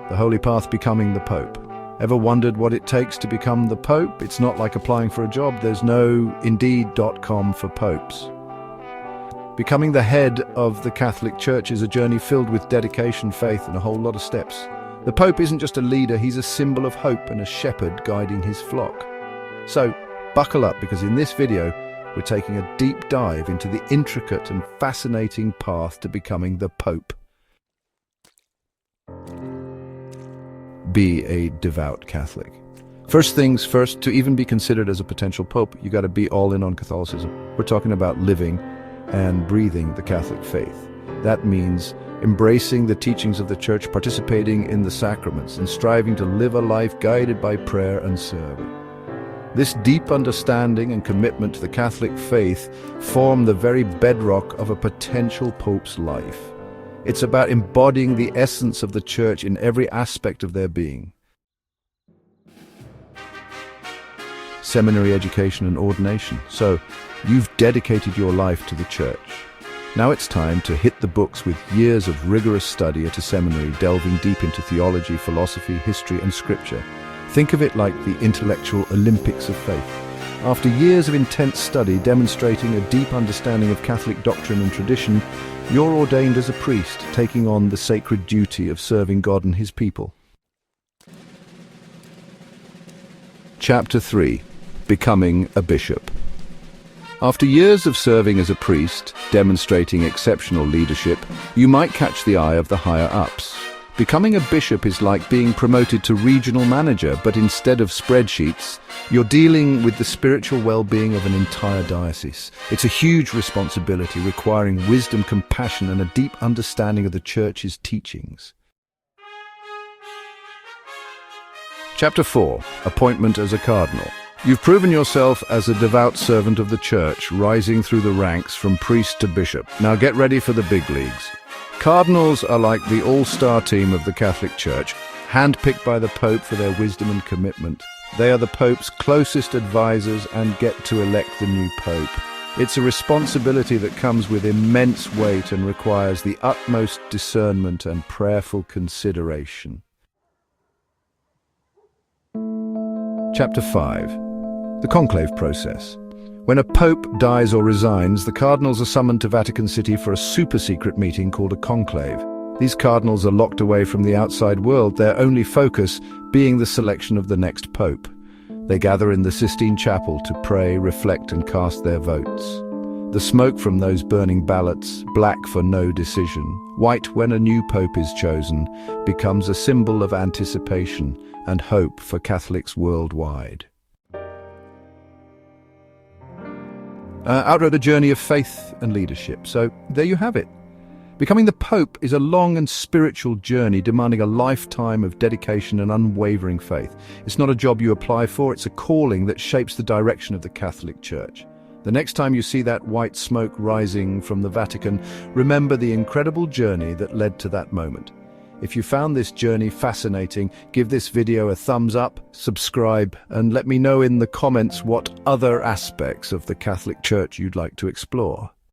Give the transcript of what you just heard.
The holy path becoming the Pope. Ever wondered what it takes to become the Pope? It's not like applying for a job. There's no Indeed.com for popes. Becoming the head of the Catholic Church is a journey filled with dedication, faith, and a whole lot of steps. The Pope isn't just a leader, he's a symbol of hope and a shepherd guiding his flock. So, buckle up, because in this video, we're taking a deep dive into the intricate and fascinating path to becoming the Pope. Be a devout Catholic. First things first, to even be considered as a potential Pope, you got to be all in on Catholicism. We're talking about living and breathing the Catholic faith. That means embracing the teachings of the Church, participating in the sacraments, and striving to live a life guided by prayer and serving. This deep understanding and commitment to the Catholic faith form the very bedrock of a potential Pope's life. It's about embodying the essence of the Church in every aspect of their being. Seminary education and ordination. So, you've dedicated your life to the Church. Now it's time to hit the books with years of rigorous study at a seminary, delving deep into theology, philosophy, history, and scripture. Think of it like the intellectual Olympics of faith. After years of intense study demonstrating a deep understanding of Catholic doctrine and tradition, you're ordained as a priest, taking on the sacred duty of serving God and His people. Chapter 3. Becoming a Bishop. After years of serving as a priest, demonstrating exceptional leadership, you might catch the eye of the higher-ups. Becoming a bishop is like being promoted to regional manager, but instead of spreadsheets, you're dealing with the spiritual well-being of an entire diocese. It's a huge responsibility, requiring wisdom, compassion, and a deep understanding of the Church's teachings. Chapter 4. Appointment as a Cardinal. You've proven yourself as a devout servant of the Church, rising through the ranks from priest to bishop. Now get ready for the big leagues. Cardinals are like the all-star team of the Catholic Church, handpicked by the Pope for their wisdom and commitment. They are the Pope's closest advisors and get to elect the new Pope. It's a responsibility that comes with immense weight and requires the utmost discernment and prayerful consideration. Chapter 5. The conclave process. When a pope dies or resigns, the cardinals are summoned to Vatican City for a super-secret meeting called a conclave. These cardinals are locked away from the outside world, their only focus being the selection of the next pope. They gather in the Sistine Chapel to pray, reflect, and cast their votes. The smoke from those burning ballots, black for no decision, white when a new pope is chosen, becomes a symbol of anticipation and hope for Catholics worldwide. Outrode a journey of faith and leadership. So there you have it. Becoming the Pope is a long and spiritual journey demanding a lifetime of dedication and unwavering faith. It's not a job you apply for, it's a calling that shapes the direction of the Catholic Church. The next time you see that white smoke rising from the Vatican, remember the incredible journey that led to that moment. If you found this journey fascinating, give this video a thumbs up, subscribe, and let me know in the comments what other aspects of the Catholic Church you'd like to explore.